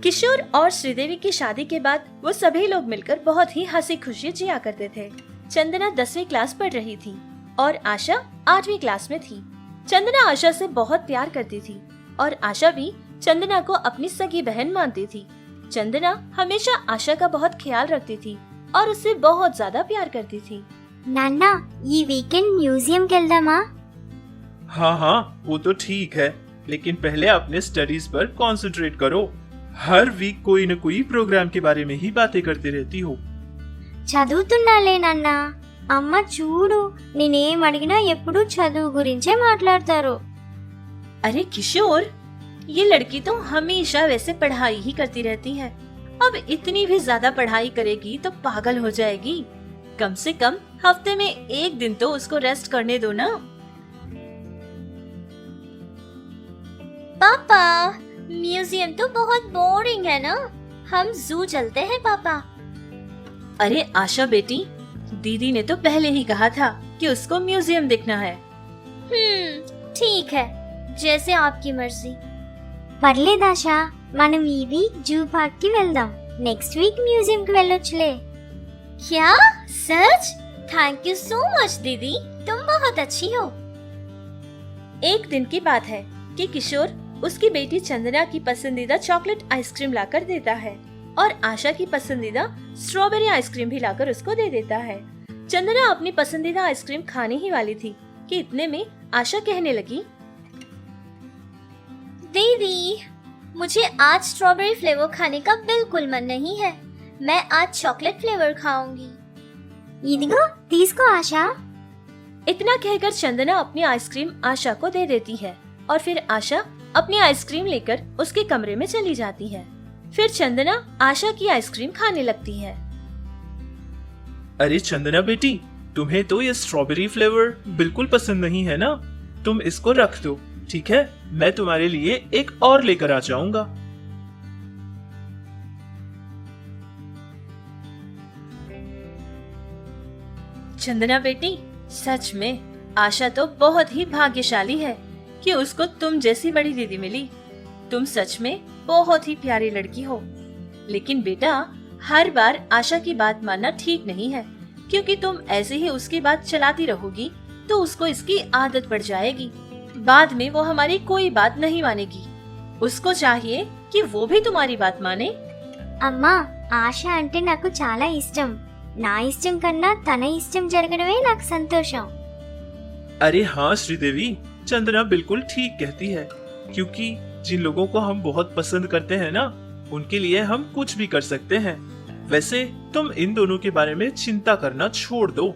किशोर और श्रीदेवी की शादी के बाद वो सभी लोग मिलकर बहुत ही हंसी खुशी जिया करते थे। चंदना 10वीं क्लास पढ़ रही थी और आशा 8वीं क्लास में थी। चंदना आशा से बहुत प्यार करती थी और आशा भी चंदना को अपनी सगी बहन मानती थी। चंदना हमेशा आशा का बहुत ख्याल रखती थी और उससे बहुत ज्यादा प्यार करती थी। नाना, ये वीकेंड म्यूजियम केल्दामा? हाँ, वो तो ठीक है, लेकिन पहले अपने स्टडीज पर कंसंट्रेट करो। हर वीक कोई न कोई प्रोग्राम के बारे में ही बातें करती रहती हो। చదువుతున్నాలే నాన్న. అమ్మ చూడు, నేనేం అడిగినా ఎప్పుడు చదువు గురించే మాట్లాడతారు. अरे किशोर, ये लड़की तो हमेशा वैसे पढ़ाई ही करती रहती है। अब इतनी भी ज्यादा पढ़ाई करेगी तो पागल हो जाएगी। कम से कम हफ्ते में एक दिन तो उसको रेस्ट करने दो ना। पापा, म्यूजियम तो बहुत बोरिंग है ना, हम जू चलते हैं पापा। अरे आशा बेटी, दीदी ने तो पहले ही कहा था कि उसको म्यूजियम देखना है। ठीक है, जैसे आपकी मर्जी। పర్లేదాశా, మనం ఈ వీక్ జూ పార్క్ కి వెళ్దాం. నెక్స్ట్ వీక్ మ్యూజియం కి వెళ్ళొచ్చులే. क्या सच? थैंक यू सो मच दीदी, तुम बहुत अच्छी हो। एक दिन की बात है कि किशोर उसकी बेटी चंदना की पसंदीदा चॉकलेट आइसक्रीम लाकर देता है और आशा की पसंदीदा स्ट्रॉबेरी आइसक्रीम भी लाकर उसको दे देता है। चंदना अपनी पसंदीदा आइसक्रीम खाने ही वाली थी कि इतने में आशा कहने लगी, दीदी, मुझे आज स्ट्रॉबेरी फ्लेवर खाने का बिल्कुल मन नहीं है, मैं आज चॉकलेट फ्लेवर खाऊंगी। इदिगो तीसको आशा। इतना कहकर चंदना अपनी आइसक्रीम आशा को दे देती है और फिर आशा अपनी आइसक्रीम लेकर उसके कमरे में चली जाती है। फिर चंदना आशा की आइसक्रीम खाने लगती है। अरे चंदना बेटी, तुम्हें तो ये स्ट्रॉबेरी फ्लेवर बिल्कुल पसंद नहीं है ना? तुम इसको रख दो, ठीक है? मैं तुम्हारे लिए एक और लेकर आ जाऊंगा। चंदना बेटी, सच में आशा तो बहुत ही भाग्यशाली है कि उसको तुम जैसी बड़ी दीदी मिली। तुम सच में बहुत ही प्यारी लड़की हो। लेकिन बेटा, हर बार आशा की बात मानना ठीक नहीं है, क्योंकि तुम ऐसे ही उसकी बात चलाती रहोगी तो उसको इसकी आदत पड़ जाएगी। बाद में वो हमारी कोई बात नहीं मानेगी। उसको चाहिए कि वो भी तुम्हारी बात माने। అమ్మా, ఆశ అంటే నాకు చాలా ఇష్టం. నా ఇష్టం కన్నా తన ఇష్టం జరగడమే నాకు సంతోషం. अरे हाँ श्रीदेवी, चंदना बिल्कुल ठीक कहती है, क्योंकि जिन लोगों को हम बहुत पसंद करते हैं ना, उनके लिए हम कुछ भी कर सकते हैं। वैसे तुम इन दोनों के बारे में चिंता करना छोड़ दो।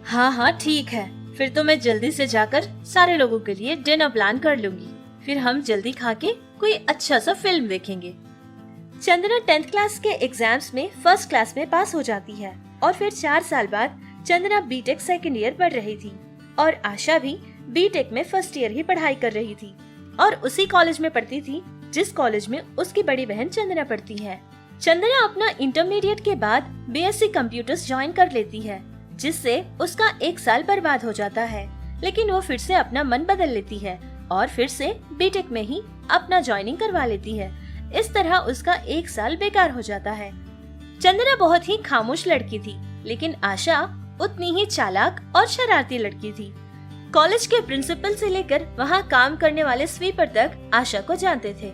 हाँ, ठीक है। फिर तो मैं जल्दी से जाकर सारे लोगों के लिए डिनर प्लान कर लूंगी। फिर हम जल्दी खा के कोई अच्छा सा फिल्म देखेंगे। चंदना 10th क्लास के एग्जाम्स में फर्स्ट क्लास में पास हो जाती है और फिर 4 साल बाद चंदना बीटेक सेकंड ईयर पढ़ रही थी और आशा भी बीटेक में फर्स्ट ईयर ही पढ़ाई कर रही थी और उसी कॉलेज में पढ़ती थी जिस कॉलेज में उसकी बड़ी बहन चंदना पढ़ती है। चंदना अपना इंटरमीडिएट के बाद बीएससी कंप्यूटर्स ज्वाइन कर लेती है, जिससे उसका 1 साल बर्बाद हो जाता है। लेकिन वो फिर से अपना मन बदल लेती है और फिर से बीटेक में ही अपना ज्वाइनिंग करवा लेती है। इस तरह उसका 1 साल बेकार हो जाता है। चंदना बहुत ही खामोश लड़की थी, लेकिन आशा उतनी ही चालाक और शरारती लड़की थी। कॉलेज के प्रिंसिपल से लेकर वहाँ काम करने वाले स्वीपर तक आशा को जानते थे।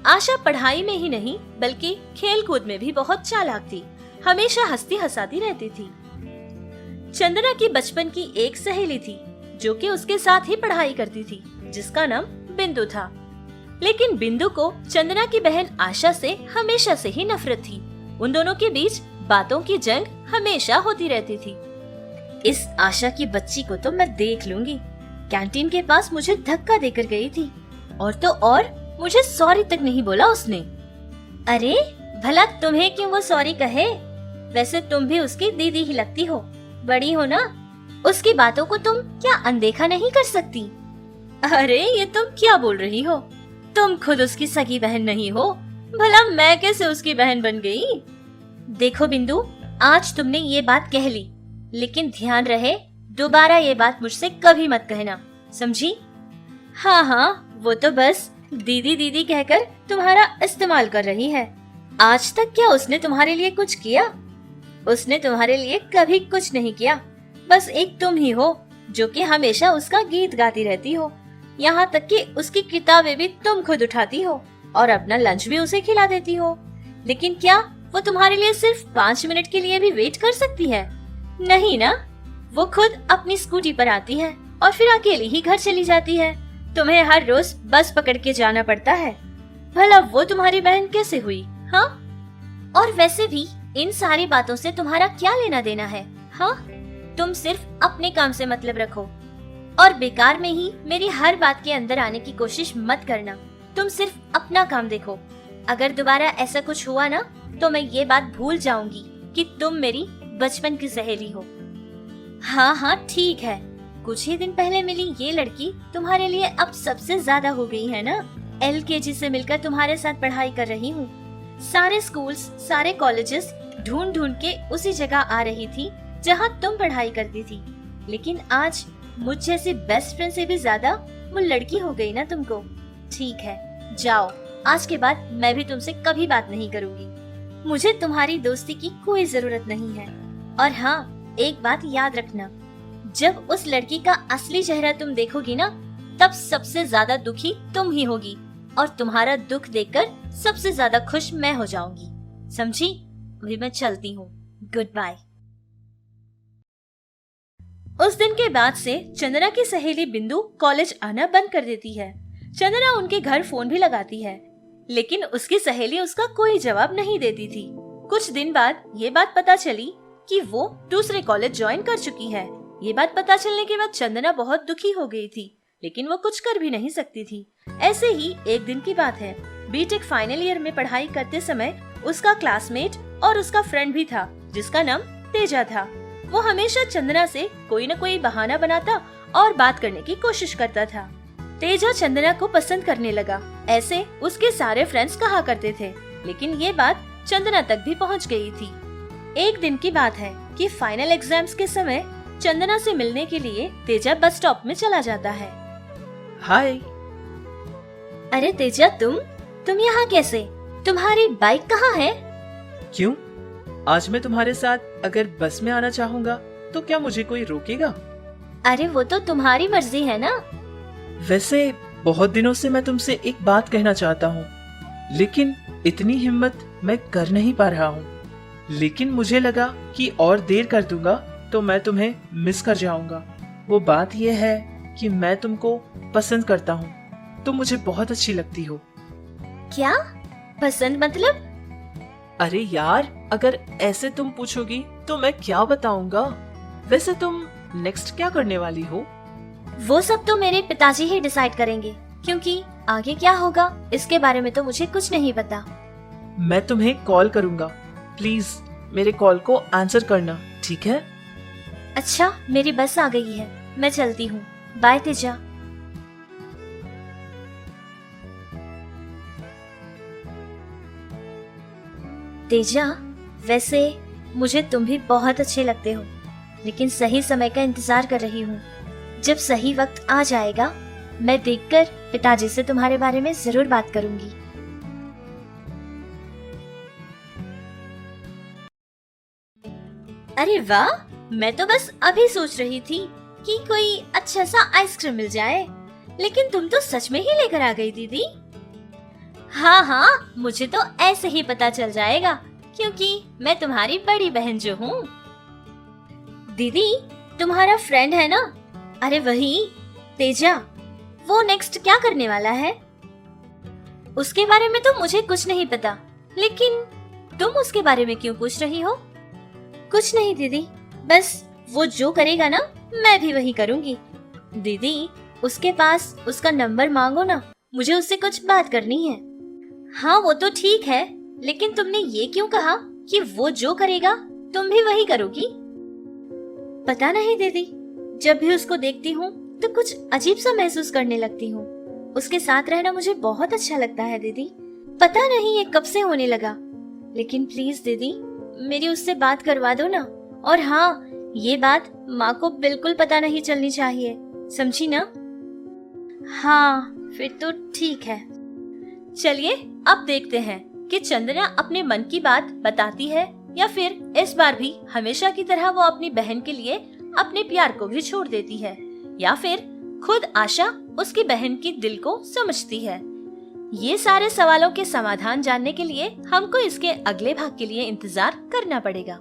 आशा पढ़ाई में ही नहीं बल्कि खेल कूद में भी बहुत चालाक थी। हमेशा हंसती हंसाती रहती थी। चंदना की बचपन की एक सहेली थी जो कि उसके साथ ही पढ़ाई करती थी, जिसका नाम बिंदु था। लेकिन बिंदु को चंदना की बहन आशा से हमेशा से ही नफरत थी। उन दोनों के बीच बातों की जंग हमेशा होती रहती थी। इस आशा की बच्ची को तो मैं देख लूंगी। कैंटीन के पास मुझे धक्का देकर गई थी और तो और मुझे सॉरी तक नहीं बोला उसने। अरे भला तुम्हें क्यों वो सॉरी कहे? वैसे तुम भी उसकी दीदी ही लगती हो, बड़ी हो ना, उसकी बातों को तुम क्या अनदेखा नहीं कर सकती? अरे ये तुम क्या बोल रही हो? तुम खुद उसकी सगी बहन नहीं हो, भला मैं कैसे उसकी बहन बन गई? देखो बिंदु, आज तुमने ये बात कह ली, लेकिन ध्यान रहे दोबारा ये बात मुझसे कभी मत कहना, समझी? हाँ, वो तो बस दीदी दीदी कहकर तुम्हारा इस्तेमाल कर रही है। आज तक क्या उसने तुम्हारे लिए कुछ किया? उसने तुम्हारे लिए कभी कुछ नहीं किया। बस एक तुम ही हो जो कि हमेशा उसका गीत गाती रहती हो। यहाँ तक कि उसकी किताबें भी तुम खुद उठाती हो और अपना लंच भी उसे खिला देती हो। लेकिन क्या वो तुम्हारे लिए सिर्फ 5 मिनट के लिए भी वेट कर सकती है? नहीं ना। वो खुद अपनी स्कूटी पर आती है और फिर अकेली ही घर चली जाती है। तुम्हें हर रोज बस पकड़ के जाना पड़ता है। भला वो तुम्हारी बहन कैसे हुई? हाँ, और वैसे भी इन सारी बातों से तुम्हारा क्या लेना देना है? हाँ, तुम सिर्फ अपने काम से मतलब रखो और बेकार में ही मेरी हर बात के अंदर आने की कोशिश मत करना। तुम सिर्फ अपना काम देखो। अगर दोबारा ऐसा कुछ हुआ ना तो मैं ये बात भूल जाऊंगी कि तुम मेरी बचपन की सहेली हो। हाँ हाँ ठीक है, कुछ ही दिन पहले मिली ये लड़की तुम्हारे लिए अब सबसे ज्यादा हो गई है ना। LKG से मिलकर तुम्हारे साथ पढ़ाई कर रही हूँ। सारे स्कूल्स, सारे कॉलेजेस ढूंढ ढूंढ के उसी जगह आ रही थी जहाँ तुम पढ़ाई करती थी। लेकिन आज मुझ जैसी बेस्ट फ्रेंड से भी ज्यादा वो लड़की हो गई ना तुमको। ठीक है, जाओ, आज के बाद मैं भी तुमसे कभी बात नहीं करूंगी। मुझे तुम्हारी दोस्ती की कोई जरूरत नहीं है। और हाँ, एक बात याद रखना, जब उस लड़की का असली चेहरा तुम देखोगी ना तब सबसे ज्यादा दुखी तुम ही होगी और तुम्हारा दुख देखकर सबसे ज्यादा खुश मैं हो जाऊंगी। समझी? अभी मैं चलती हूँ। Goodbye. उस दिन के बाद से चंदना की सहेली बिंदु कॉलेज आना बंद कर देती है। चंदना उनके घर फोन भी लगाती है, लेकिन उसकी सहेली उसका कोई जवाब नहीं देती थी। कुछ दिन बाद ये बात पता चली कि वो दूसरे कॉलेज ज्वाइन कर चुकी है। ये बात पता चलने के बाद चंदना बहुत दुखी हो गई थी, लेकिन वो कुछ कर भी नहीं सकती थी। ऐसे ही एक दिन की बात है, बीटेक फाइनल ईयर में पढ़ाई करते समय उसका क्लासमेट और उसका फ्रेंड भी था जिसका नाम तेजा था। वो हमेशा चंदना से कोई न कोई बहाना बनाता और बात करने की कोशिश करता था। तेजा चंदना को पसंद करने लगा, ऐसे उसके सारे फ्रेंड्स कहा करते थे। लेकिन ये बात चंदना तक भी पहुंच गई थी। एक दिन की बात है कि फाइनल एग्जाम्स के समय चंदना से मिलने के लिए तेजा बस स्टॉप में चला जाता है। हाय। अरे तेजा, तुम यहाँ कैसे? तुम्हारी बाइक कहाँ है? क्यों? आज मैं तुम्हारे साथ अगर बस में आना चाहूँगा तो क्या मुझे कोई रोकेगा? अरे वो तो तुम्हारी मर्जी है ना। वैसे बहुत दिनों से मैं तुमसे एक बात कहना चाहता हूँ, लेकिन इतनी हिम्मत मैं कर नहीं पा रहा हूँ। लेकिन मुझे लगा कि और देर कर दूंगा तो मैं तुम्हें मिस कर जाऊंगा। वो बात यह है कि मैं तुमको पसंद करता हूँ। तुम मुझे बहुत अच्छी लगती हो। क्या पसंद मतलब? अरे यार, अगर ऐसे तुम पूछोगी तो मैं क्या बताऊंगा। वैसे तुम नेक्स्ट क्या करने वाली हो? वो सब तो मेरे पिताजी ही डिसाइड करेंगे, क्योंकि आगे क्या होगा इसके बारे में तो मुझे कुछ नहीं पता। मैं तुम्हें कॉल करूंगा, प्लीज मेरे कॉल को आंसर करना, ठीक है? अच्छा, मेरी बस आ गई है, मैं चलती हूँ। बाय तेजा। तेजा, वैसे मुझे तुम भी बहुत अच्छे लगते हो, लेकिन सही समय का इंतजार कर रही हूँ। जब सही वक्त आ जाएगा मैं देखकर पिताजी से तुम्हारे बारे में जरूर बात करूंगी। अरे वाह, मैं तो बस अभी सोच रही थी कि कोई अच्छा सा आइसक्रीम मिल जाए, लेकिन तुम तो सच में ही लेकर आ गई दीदी। हाँ हाँ, मुझे तो ऐसे ही पता चल जाएगा, क्योंकि मैं तुम्हारी बड़ी बहन जो हूँ। दीदी, तुम्हारा फ्रेंड है ना? अरे वही तेजा, वो नेक्स्ट क्या करने वाला है? उसके बारे में तो मुझे कुछ नहीं पता, लेकिन तुम उसके बारे में क्यों पूछ रही हो? कुछ नहीं दीदी, बस वो जो करेगा ना मैं भी वही करूंगी। दीदी, उसके पास उसका नंबर मांगो ना, मुझे उससे कुछ बात करनी है। हाँ वो तो ठीक है, लेकिन तुमने ये क्यों कहा कि वो जो करेगा तुम भी वही करोगी? पता नहीं दीदी, जब भी उसको देखती हूँ तो कुछ अजीब सा महसूस करने लगती हूँ। उसके साथ रहना मुझे बहुत अच्छा लगता है दीदी। पता नहीं ये कब से होने लगा, लेकिन प्लीज दीदी मेरी उससे बात करवा दो ना। और हाँ, ये बात माँ को बिल्कुल पता नहीं चलनी चाहिए, समझी ना? हाँ फिर तो ठीक है। चलिए अब देखते हैं कि चंदना अपने मन की बात बताती है या फिर इस बार भी हमेशा की तरह वो अपनी बहन के लिए अपने प्यार को भी छोड़ देती है, या फिर खुद आशा उसकी बहन की दिल को समझती है। ये सारे सवालों के समाधान जानने के लिए हमको इसके अगले भाग के लिए इंतजार करना पड़ेगा।